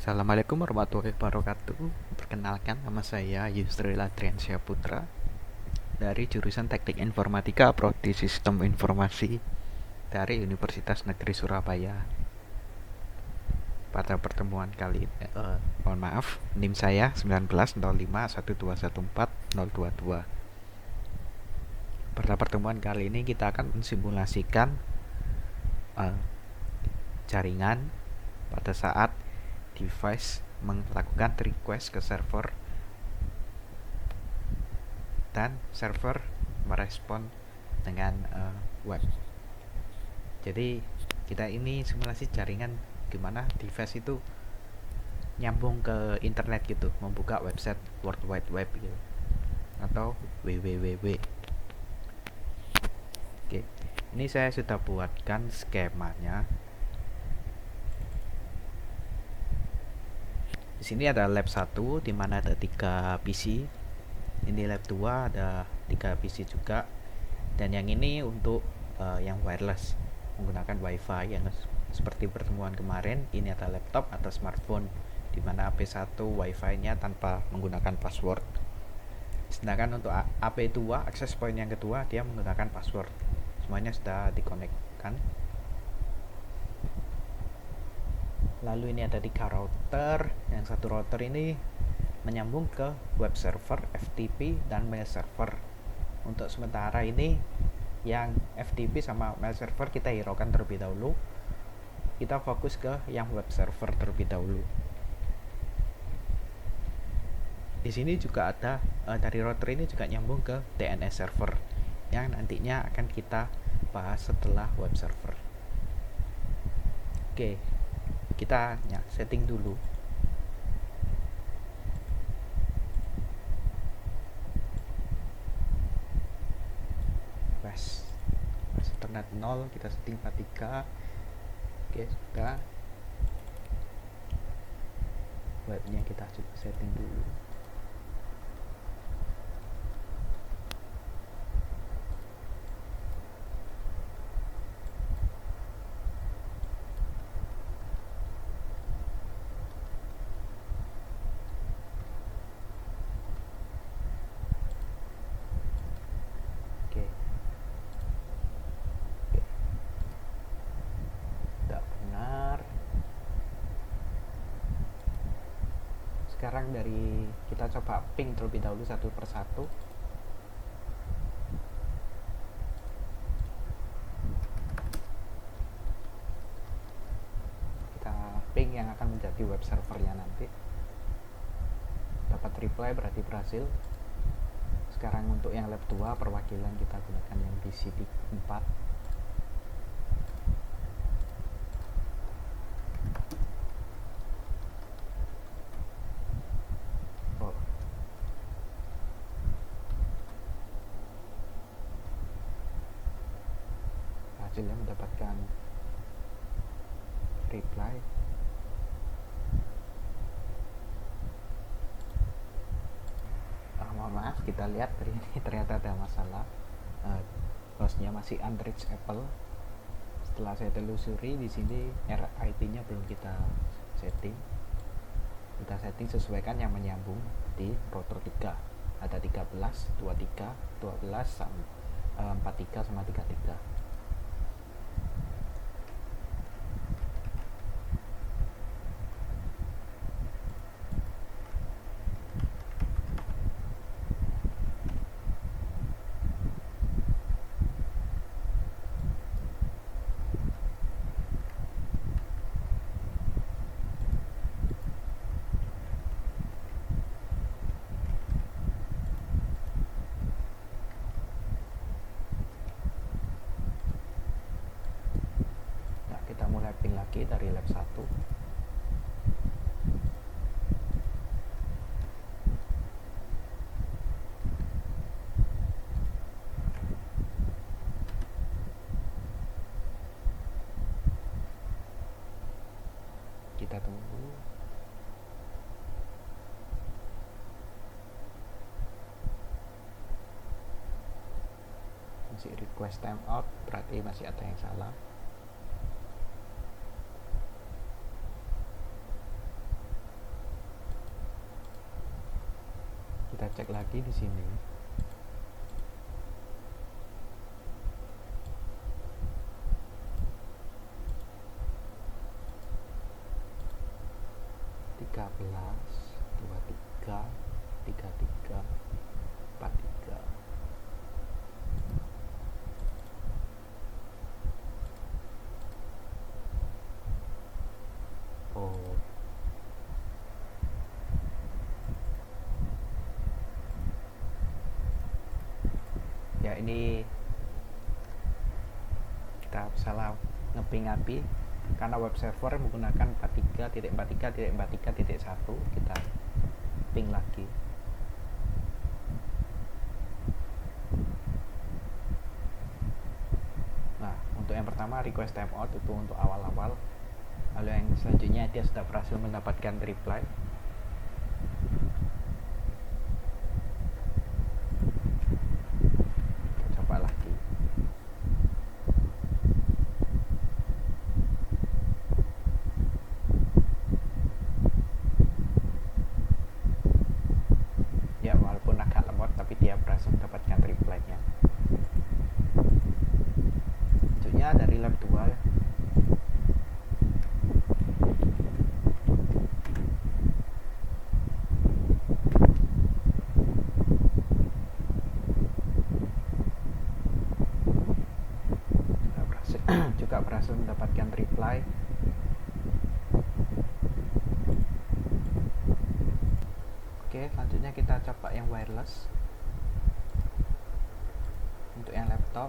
Assalamualaikum warahmatullahi wabarakatuh. Perkenalkan, nama saya Yusril Adriansyah Putra dari jurusan Teknik Informatika Prodi Sistem Informasi dari Universitas Negeri Surabaya. Pada pertemuan kali ini, mohon maaf, NIM saya 190512140022. Pada pertemuan kali ini kita akan mensimulasikan jaringan pada saat device melakukan request ke server dan server merespon dengan web. Jadi kita ini simulasi jaringan gimana device itu nyambung ke internet gitu, membuka website World Wide Web gitu atau www. Oke, ini saya sudah buatkan skemanya. Di sini ada lab 1 di mana ada 3 PC. Ini lab 2 ada 3 PC juga. Dan yang ini untuk yang wireless menggunakan wifi yang seperti pertemuan kemarin. Ini ada laptop atau smartphone di mana AP1 wifi-nya tanpa menggunakan password. Sedangkan untuk AP2 access point yang kedua dia menggunakan password. Semuanya sudah dikonekkan. Lalu ini ada 3 router. Yang satu router ini menyambung ke web server, FTP, dan mail server. Untuk sementara ini yang FTP sama mail server kita hiraukan terlebih dahulu. Kita fokus ke yang web server terlebih dahulu. Di sini juga ada dari router ini juga nyambung ke DNS server yang nantinya akan kita bahas setelah web server. Oke, kita setting dulu. Internet 0 kita setting 43. Oke, sudah. Webnya kita coba setting dulu. Sekarang dari kita coba ping terlebih dahulu satu persatu. Kita ping yang akan menjadi web servernya nanti. Dapat reply berarti berhasil. Sekarang untuk yang lab 2 perwakilan kita gunakan yang BCD 4. Hasilnya mendapatkan reply. Mohon maaf, kita lihat ini ternyata ada masalah. Hostnya masih unreachable. Setelah saya telusuri di sini RIP-nya belum kita setting. Kita setting sesuaikan yang menyambung di router 3. Ada 13, 23, 12, 43 sama 33. Ping lagi dari lab 1. Kita tunggu. Masih request timeout, berarti masih ada yang salah. Kita cek lagi di sini. Tiga belas, 23, 33, 43. Oh, ya ini kita salah ngeping API karena web server menggunakan 43.43.43.1. Kita ping lagi. Nah, untuk yang pertama request timeout itu untuk awal-awal. Lalu yang selanjutnya dia sudah berhasil mendapatkan reply. Kita coba lagi. Ya, walaupun agak lemot tapi dia berhasil mendapatkan reply-nya. Selanjutnya dari lab 2 ya. Juga berhasil mendapatkan reply. Oke, selanjutnya kita coba yang wireless. Untuk yang laptop,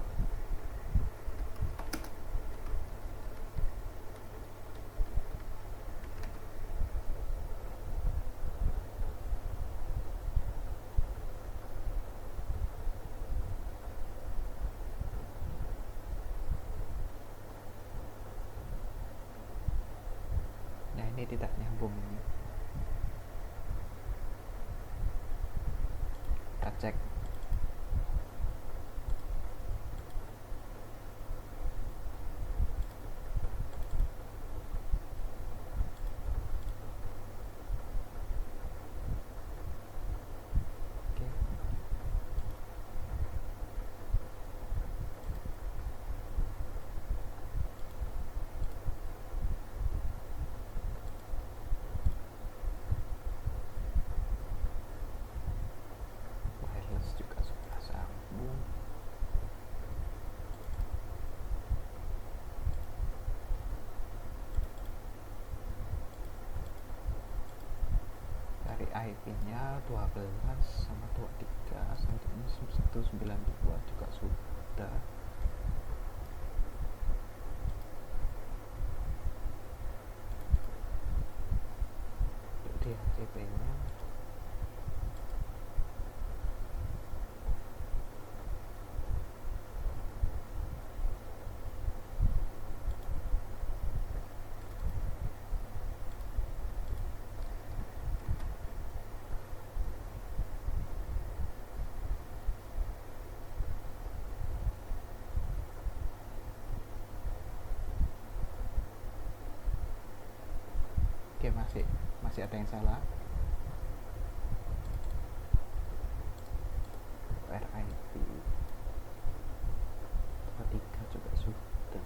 nah ini tidak nyambung ini. Kita cek. Oke. Wireless juga sudah sambung. Dari IP-nya 12 sama 23, selanjutnya 192 juga sudah. Jadi HCP-nya oke, masih ada yang salah. RIP 23 juga sudah.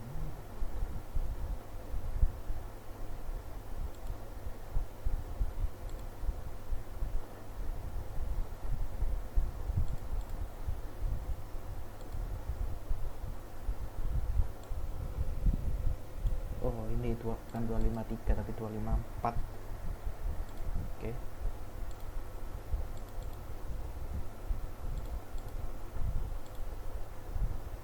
Oh, ini bukan 253 tapi 254. Oke.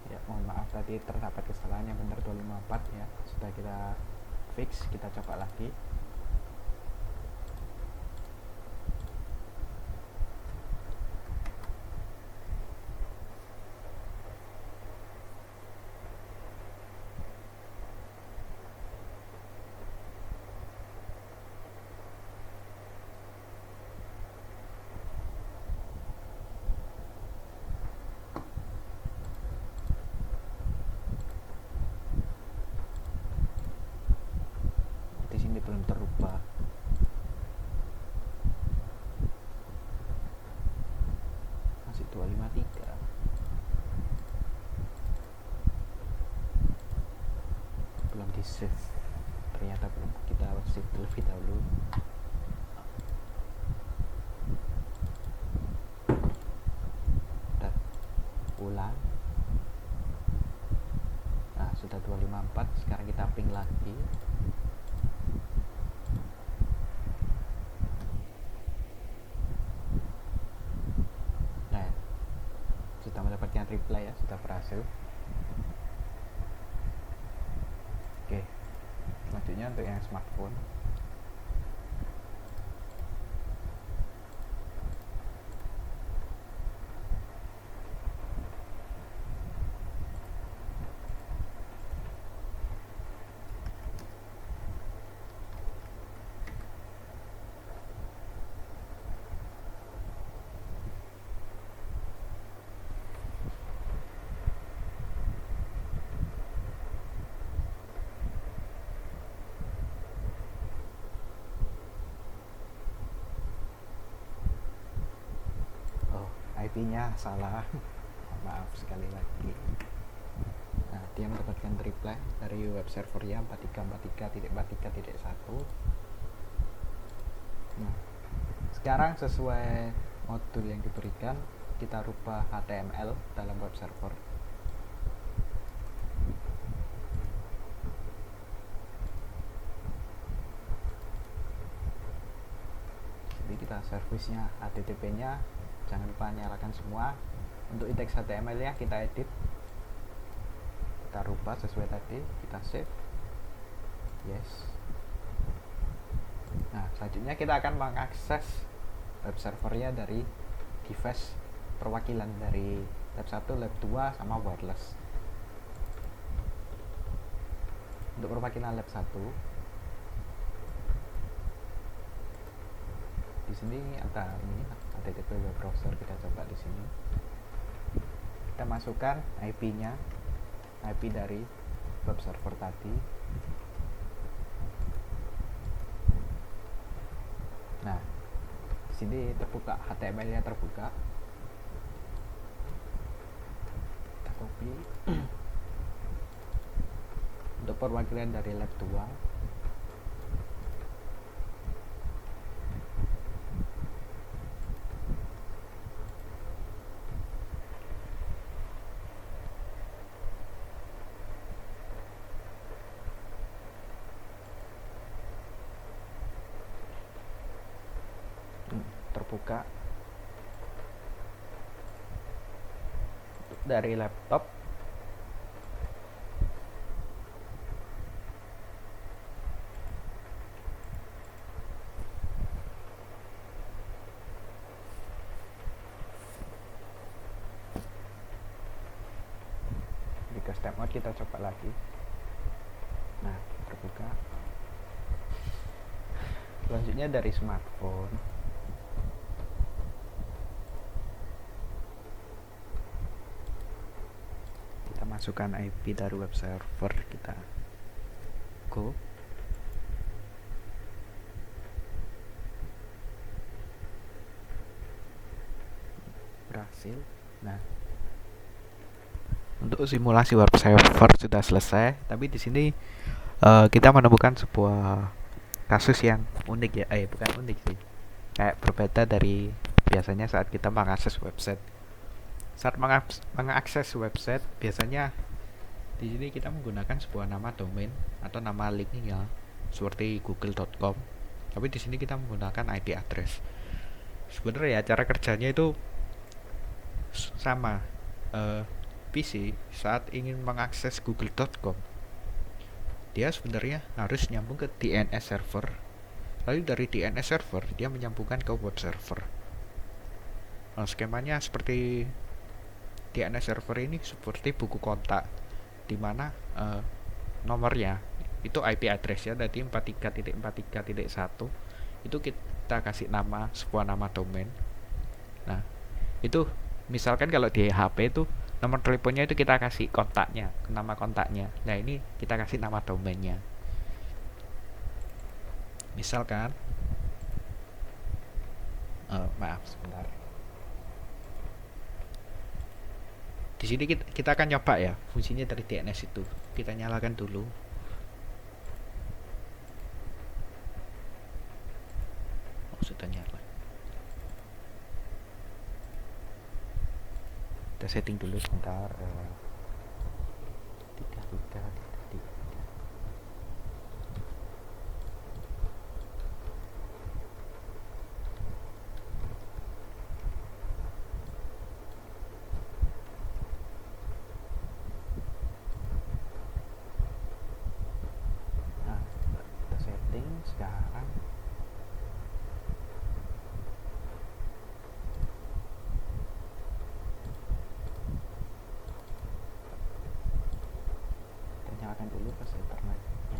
Ya, mohon maaf tadi terdapat kesalahan, yang benar 254 ya. Sudah kita fix, kita coba lagi. Di sini belum terhubung. shift, ternyata belum, kita shift terlebih dahulu. Dan ulang. Nah, sudah 254. Sekarang kita ping lagi. Nah, sudah mendapatkan reply ya, sudah berhasil. Oke, selanjutnya untuk yang smartphone. IP-nya salah. Maaf sekali lagi. Nah, dia mendapatkan reply dari web servernya 4343.43.1. Nah, sekarang sesuai modul yang diberikan, kita rubah HTML dalam web server. Jadi kita servisnya HTTP-nya jangan lupa nyalakan semua. Untuk indeks HTML-nya kita edit, kita rubah sesuai tadi, kita save, yes. Nah, selanjutnya kita akan mengakses web servernya dari device perwakilan dari lab 1, lab 2 sama wireless. Untuk perwakilan lab 1, di sini ada ini HTTP web browser, kita coba di sini. Kita masukkan IP-nya, IP dari web server tadi. Nah, di sini terbuka, HTML-nya terbuka. Kita copy. Untuk perwakilan dari lab 2, terbuka dari laptop. Di custom mode kita coba lagi. Nah, terbuka. Selanjutnya dari smartphone, kita masukkan IP dari web server, kita go. Berhasil. Nah, untuk simulasi web server sudah selesai, tapi di sini kita menemukan sebuah kasus yang unik ya, bukan unik sih, kayak berbeda dari biasanya saat kita mengakses website. Saat mengakses website, biasanya di sini kita menggunakan sebuah nama domain atau nama linknya seperti google.com, tapi di sini kita menggunakan IP address. Sebenarnya cara kerjanya itu sama. PC saat ingin mengakses google.com, dia sebenarnya harus nyambung ke DNS server, lalu dari DNS server dia menyambungkan ke web server. Nah, skemanya seperti DNS server ini seperti buku kontak, di mana nomornya itu IP address ya, tadi 43.43.1 itu kita kasih nama, sebuah nama domain. Nah, itu misalkan kalau di HP itu nomor teleponnya itu kita kasih kontaknya, nama kontaknya. Nah, ini kita kasih nama domainnya. Misalkan maaf sebentar. Di sini kita akan nyoba ya fungsinya dari DNS itu. Kita nyalakan dulu. sudah nyala. Kita setting dulu sebentar. 33 tadi. Nah, kita setting sekarang. Nyalakan dulu pas internetnya,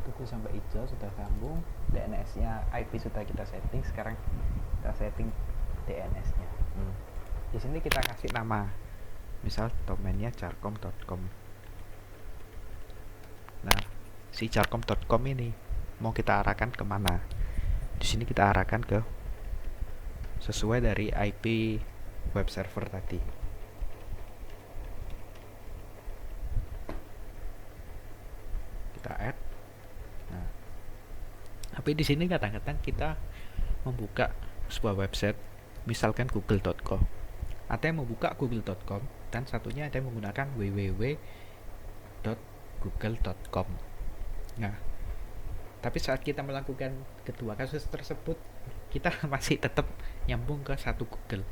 tunggu sampai hijau, sudah sambung. DNS nya IP sudah kita setting, sekarang kita setting DNS nya. Di sini kita kasih nama, misal domainnya carcom.com. Nah, si carcom.com ini mau kita arahkan kemana? Di sini kita arahkan ke sesuai dari IP web server tadi. Kita add. Nah, tapi di sini kadang-kadang kita membuka sebuah website, misalkan google.com. Ada yang membuka google.com dan satunya ada yang menggunakan www.google.com. Nah, tapi saat kita melakukan kedua kasus tersebut, kita masih tetap nyambung ke satu Google.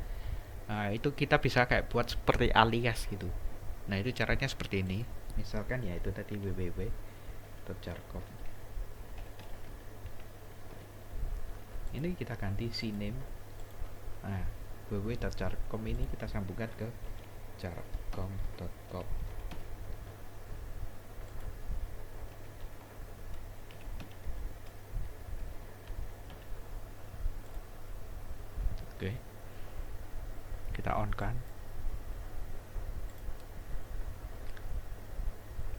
Nah, itu kita bisa kayak buat seperti alias gitu. Nah, itu caranya seperti ini. Misalkan ya itu tadi www.carcom. Ini kita ganti cname. Nah, www.carcom ini kita sambungkan ke carcom.com. Oke, kita on kan.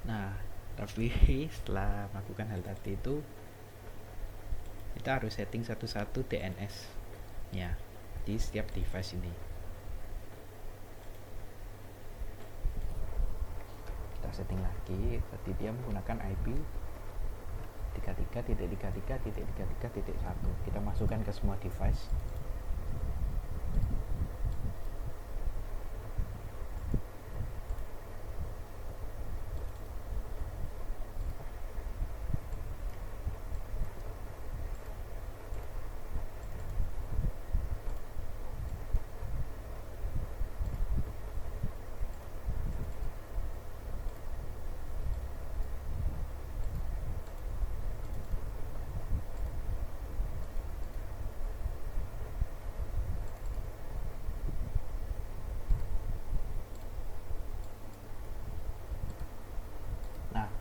Nah, tapi setelah melakukan hal tadi itu, kita harus setting satu-satu DNS ya di setiap device ini. Kita setting lagi. Tadi dia menggunakan IP 33.33.33.1. Kita masukkan ke semua device.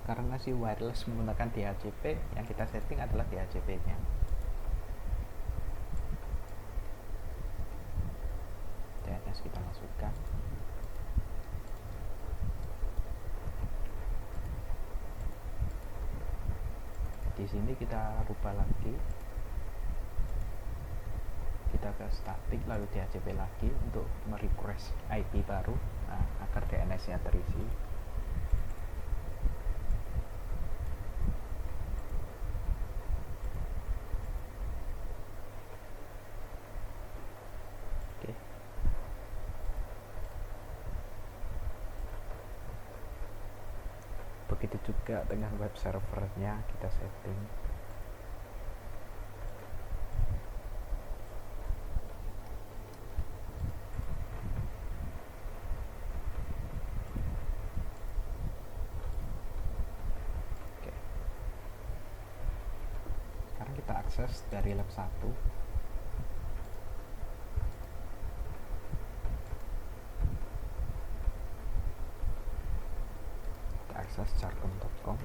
Karena si wireless menggunakan DHCP, yang kita setting adalah DHCP-nya. DNS kita masukkan. Di sini kita rubah lagi. Kita ke static lalu DHCP lagi untuk merequest IP baru, agar DNS-nya terisi. Begitu juga dengan web servernya kita setting. Oke. Sekarang kita akses dari lab 1. Akses carcom.com.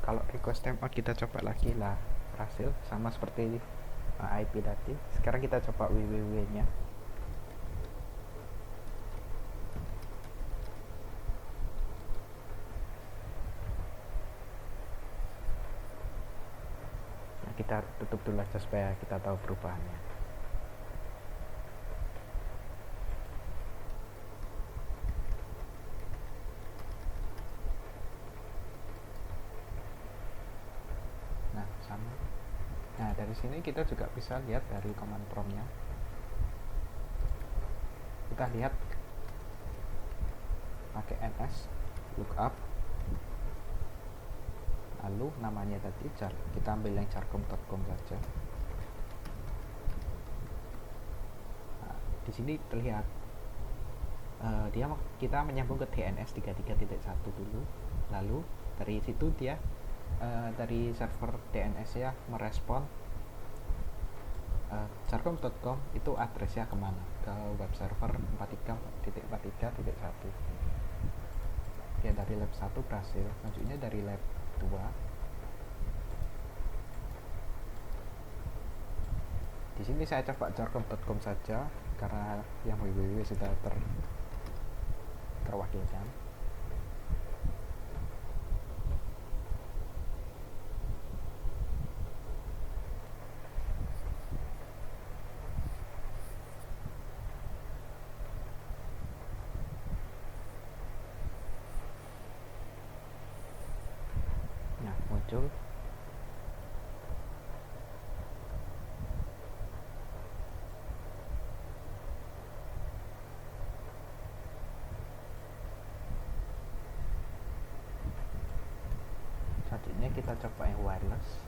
Kalau request timeout kita coba lagi lah, berhasil sama seperti IP tadi. Sekarang kita coba www nya. Nah, kita tutup dulu aja supaya kita tahu perubahannya. Nah, sama. Nah, dari sini kita juga bisa lihat dari command promptnya. Kita lihat pakai ns lookup, lalu namanya tadi kita ambil yang jarcom.com saja. Nah, di sini terlihat kita menyambung ke DNS 33.1 dulu, lalu dari situ dia dari server DNS ya merespon jarcom.com itu addressnya kemana, ke web server 43.43.1. ya dari lab 1 berhasil. Selanjutnya dari lab 2, di sini saya coba jarcom.com saja karena yang www sudah terwakilkan. Nah, muncul selanjutnya kita coba yang wireless.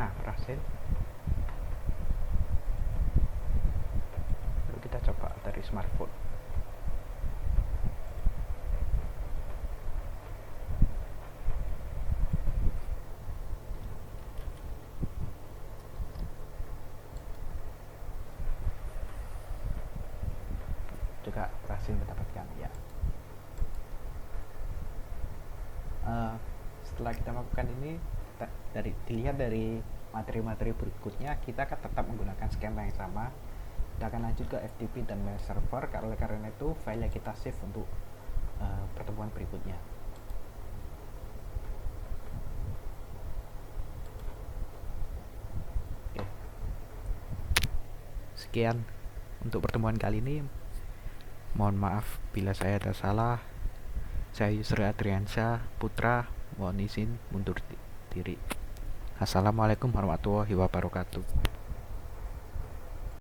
Nah, berhasil. Lalu kita coba dari smartphone. Juga berhasil mendapatkan ya. Setelah kita melakukan ini, dilihat dari materi-materi berikutnya, kita akan tetap menggunakan skema yang sama. Kita akan lanjut ke FTP dan mail server, karena itu file yang kita save untuk pertemuan berikutnya. Oke. Sekian untuk pertemuan kali ini. Mohon maaf bila saya ada salah. Saya Yusri Adriansyah Putra, mohon izin mundur diri. Assalamualaikum warahmatullahi wabarakatuh.